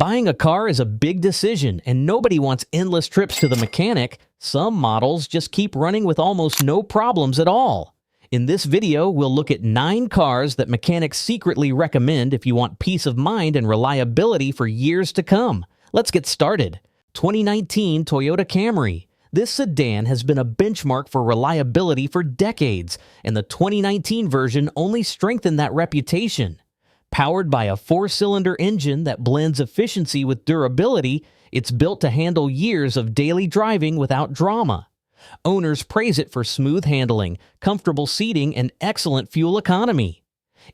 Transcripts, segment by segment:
Buying a car is a big decision, and nobody wants endless trips to the mechanic. Some models just keep running with almost no problems at all. In this video, we'll look at 9 cars that mechanics secretly recommend if you want peace of mind and reliability for years to come. Let's get started. 2019 Toyota Camry. This sedan has been a benchmark for reliability for decades, and the 2019 version only strengthened that reputation. Powered by a 4-cylinder engine that blends efficiency with durability, it's built to handle years of daily driving without drama. Owners praise it for smooth handling, comfortable seating, and excellent fuel economy.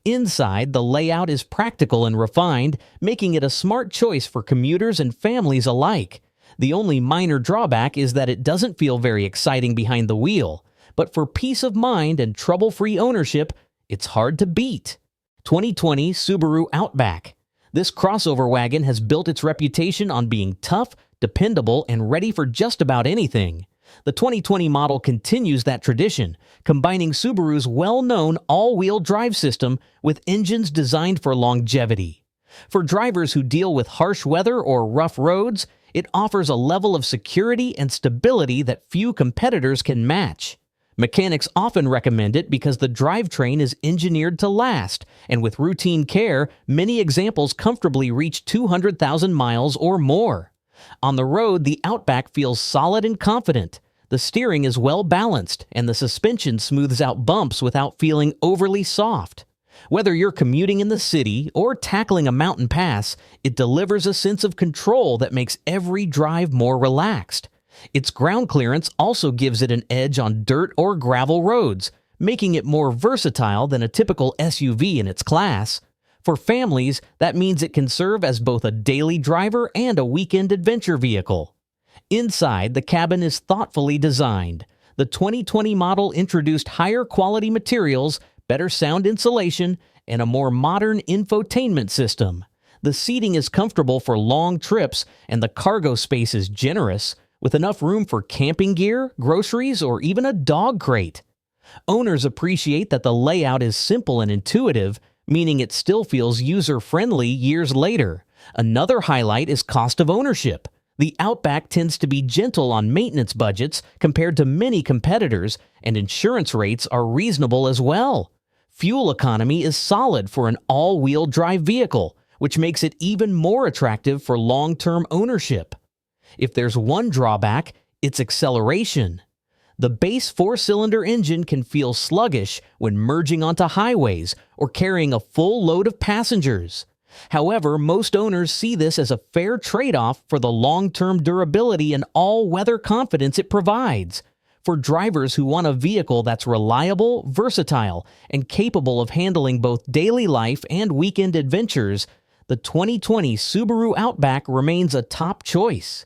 Inside, the layout is practical and refined, making it a smart choice for commuters and families alike. The only minor drawback is that it doesn't feel very exciting behind the wheel, but for peace of mind and trouble-free ownership, it's hard to beat. 2020 Subaru Outback. This crossover wagon has built its reputation on being tough, dependable, and ready for just about anything. The 2020 model continues that tradition, combining Subaru's well-known all-wheel drive system with engines designed for longevity. For drivers who deal with harsh weather or rough roads, it offers a level of security and stability that few competitors can match. Mechanics often recommend it because the drivetrain is engineered to last, and with routine care, many examples comfortably reach 200,000 miles or more. On the road, the Outback feels solid and confident. The steering is well balanced, and the suspension smooths out bumps without feeling overly soft. Whether you're commuting in the city or tackling a mountain pass, it delivers a sense of control that makes every drive more relaxed. Its ground clearance also gives it an edge on dirt or gravel roads, making it more versatile than a typical SUV in its class. For families, that means it can serve as both a daily driver and a weekend adventure vehicle. Inside, the cabin is thoughtfully designed. The 2020 model introduced higher quality materials, better sound insulation, and a more modern infotainment system. The seating is comfortable for long trips, and the cargo space is generous, with enough room for camping gear, groceries, or even a dog crate. Owners appreciate that the layout is simple and intuitive, meaning it still feels user-friendly years later. Another highlight is cost of ownership. The Outback tends to be gentle on maintenance budgets compared to many competitors, and insurance rates are reasonable as well. Fuel economy is solid for an all-wheel drive vehicle, which makes it even more attractive for long-term ownership. If there's one drawback, it's acceleration. The base 4-cylinder engine can feel sluggish when merging onto highways or carrying a full load of passengers. However, most owners see this as a fair trade-off for the long-term durability and all-weather confidence it provides. For drivers who want a vehicle that's reliable, versatile, and capable of handling both daily life and weekend adventures, the 2020 Subaru Outback remains a top choice.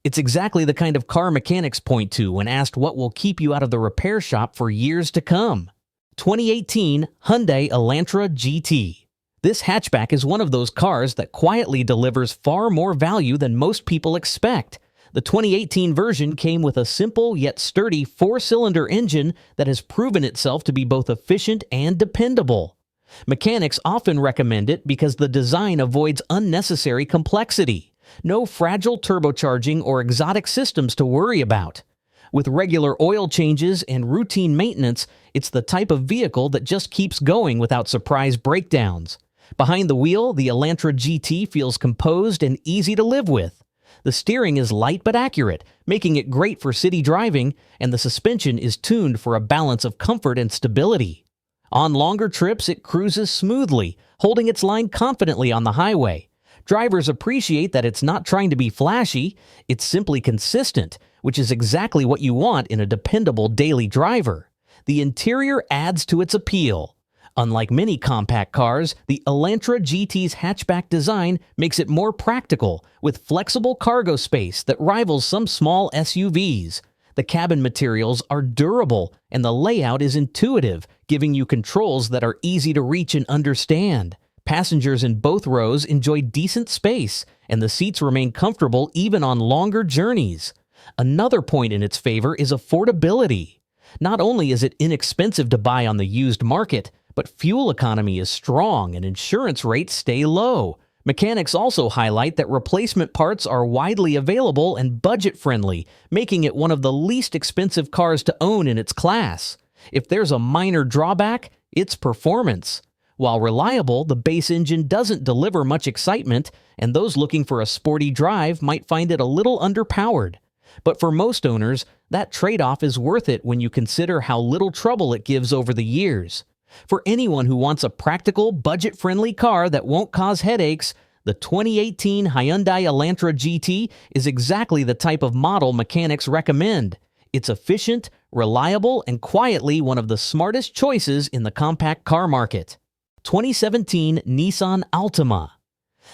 It's exactly the kind of car mechanics point to when asked what will keep you out of the repair shop for years to come. 2018 Hyundai Elantra GT. This hatchback is one of those cars that quietly delivers far more value than most people expect. The 2018 version came with a simple yet sturdy 4-cylinder engine that has proven itself to be both efficient and dependable. Mechanics often recommend it because the design avoids unnecessary complexity. No fragile turbocharging or exotic systems to worry about. With regular oil changes and routine maintenance, it's the type of vehicle that just keeps going without surprise breakdowns. Behind the wheel, the Elantra GT feels composed and easy to live with. The steering is light but accurate, making it great for city driving, and the suspension is tuned for a balance of comfort and stability. On longer trips, it cruises smoothly, holding its line confidently on the highway. Drivers appreciate that it's not trying to be flashy, it's simply consistent, which is exactly what you want in a dependable daily driver. The interior adds to its appeal. Unlike many compact cars, the Elantra GT's hatchback design makes it more practical, with flexible cargo space that rivals some small SUVs. The cabin materials are durable, and the layout is intuitive, giving you controls that are easy to reach and understand. Passengers in both rows enjoy decent space, and the seats remain comfortable even on longer journeys. Another point in its favor is affordability. Not only is it inexpensive to buy on the used market, but fuel economy is strong and insurance rates stay low, Mechanics also highlight that replacement parts are widely available and budget-friendly, making it one of the least expensive cars to own in its class. If there's a minor drawback, it's performance. While reliable, the base engine doesn't deliver much excitement, and those looking for a sporty drive might find it a little underpowered. But for most owners, that trade-off is worth it when you consider how little trouble it gives over the years. For anyone who wants a practical, budget-friendly car that won't cause headaches, the 2018 Hyundai Elantra GT is exactly the type of model mechanics recommend. It's efficient, reliable, and quietly one of the smartest choices in the compact car market. 2017 Nissan Altima.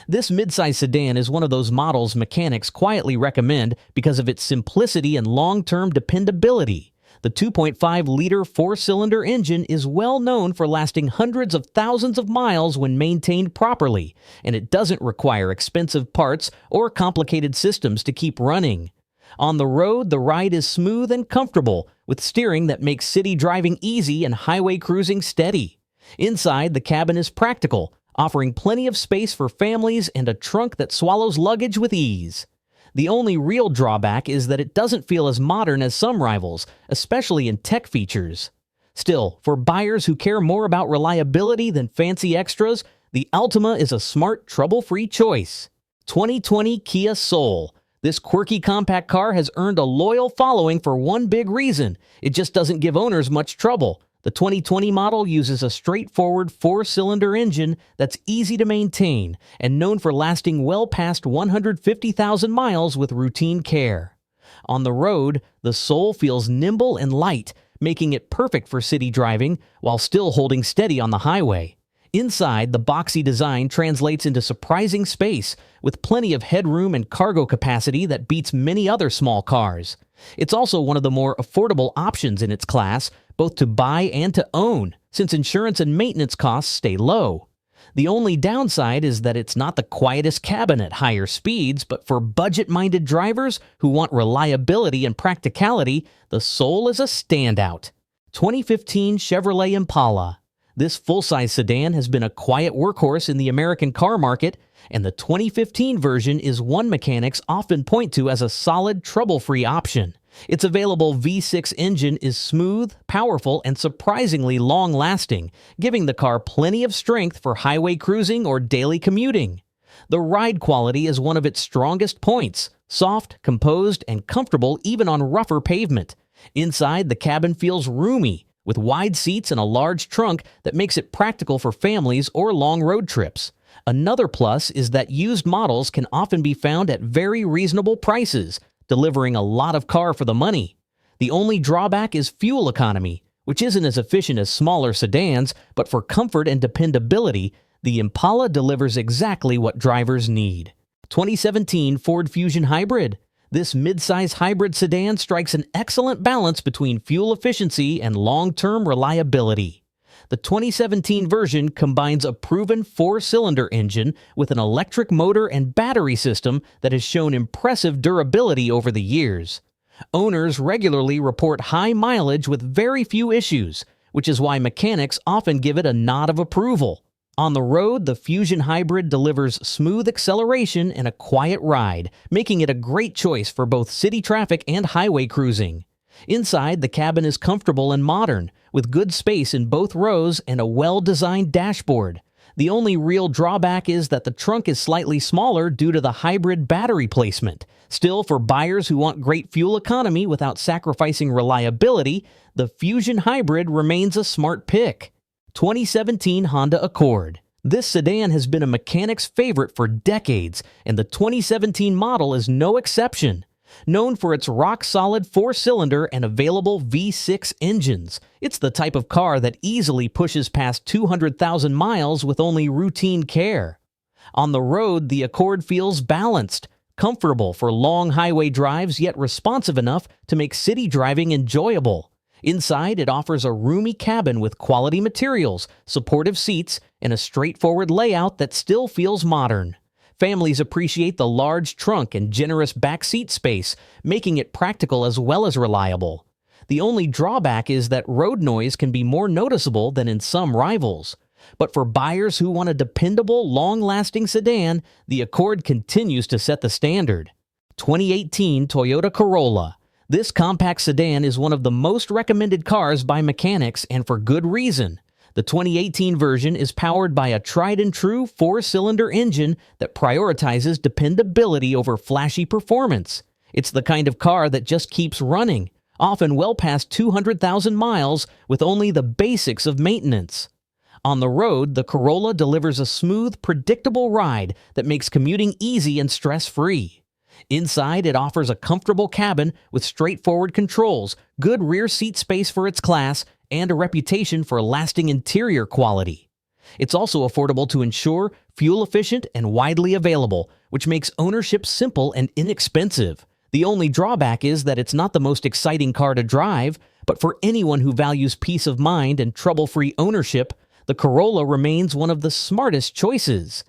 This midsize sedan is one of those models mechanics quietly recommend because of its simplicity and long-term dependability. The 2.5-liter four-cylinder engine is well known for lasting hundreds of thousands of miles when maintained properly, and it doesn't require expensive parts or complicated systems to keep running. On the road, the ride is smooth and comfortable, with steering that makes city driving easy and highway cruising steady. Inside, the cabin is practical, offering plenty of space for families and a trunk that swallows luggage with ease. The only real drawback is that it doesn't feel as modern as some rivals, especially in tech features. Still, for buyers who care more about reliability than fancy extras, the Altima is a smart, trouble-free choice. 2020 Kia Soul. This quirky compact car has earned a loyal following for one big reason: it just doesn't give owners much trouble. The 2020 model uses a straightforward four-cylinder engine that's easy to maintain and known for lasting well past 150,000 miles with routine care. On the road, the Soul feels nimble and light, making it perfect for city driving while still holding steady on the highway. Inside, the boxy design translates into surprising space, with plenty of headroom and cargo capacity that beats many other small cars. It's also one of the more affordable options in its class, both to buy and to own, since insurance and maintenance costs stay low. The only downside is that it's not the quietest cabin at higher speeds, but for budget-minded drivers who want reliability and practicality, the Soul is a standout. 2015 Chevrolet Impala. This full-size sedan has been a quiet workhorse in the American car market, and the 2015 version is one mechanics often point to as a solid, trouble-free option. Its available V6 engine is smooth, powerful, and surprisingly long-lasting, giving the car plenty of strength for highway cruising or daily commuting. The ride quality is one of its strongest points: soft, composed, and comfortable even on rougher pavement. Inside, the cabin feels roomy, with wide seats and a large trunk that makes it practical for families or long road trips. Another plus is that used models can often be found at very reasonable prices, delivering a lot of car for the money. The only drawback is fuel economy, which isn't as efficient as smaller sedans, but for comfort and dependability, the Impala delivers exactly what drivers need. 2017 Ford Fusion Hybrid. This midsize hybrid sedan strikes an excellent balance between fuel efficiency and long-term reliability. The 2017 version combines a proven four-cylinder engine with an electric motor and battery system that has shown impressive durability over the years. Owners regularly report high mileage with very few issues, which is why mechanics often give it a nod of approval. On the road, the Fusion Hybrid delivers smooth acceleration and a quiet ride, making it a great choice for both city traffic and highway cruising. Inside, the cabin is comfortable and modern, with good space in both rows and a well-designed dashboard. The only real drawback is that the trunk is slightly smaller due to the hybrid battery placement. Still, for buyers who want great fuel economy without sacrificing reliability, the Fusion Hybrid remains a smart pick. 2017 Honda Accord. This sedan has been a mechanic's favorite for decades, and the 2017 model is no exception. Known for its rock-solid four-cylinder and available V6 engines, it's the type of car that easily pushes past 200,000 miles with only routine care. On the road, the Accord feels balanced, comfortable for long highway drives, yet responsive enough to make city driving enjoyable. Inside, it offers a roomy cabin with quality materials, supportive seats, and a straightforward layout that still feels modern. Families appreciate the large trunk and generous back seat space, making it practical as well as reliable. The only drawback is that road noise can be more noticeable than in some rivals. But for buyers who want a dependable, long-lasting sedan, the Accord continues to set the standard. 2018 Toyota Corolla. This compact sedan is one of the most recommended cars by mechanics, and for good reason. The 2018 version is powered by a tried-and-true four-cylinder engine that prioritizes dependability over flashy performance. It's the kind of car that just keeps running, often well past 200,000 miles with only the basics of maintenance. On the road, the Corolla delivers a smooth, predictable ride that makes commuting easy and stress-free. Inside, it offers a comfortable cabin with straightforward controls, good rear seat space for its class, and a reputation for lasting interior quality. It's also affordable to insure, fuel-efficient, and widely available, which makes ownership simple and inexpensive. The only drawback is that it's not the most exciting car to drive, but for anyone who values peace of mind and trouble-free ownership, the Corolla remains one of the smartest choices.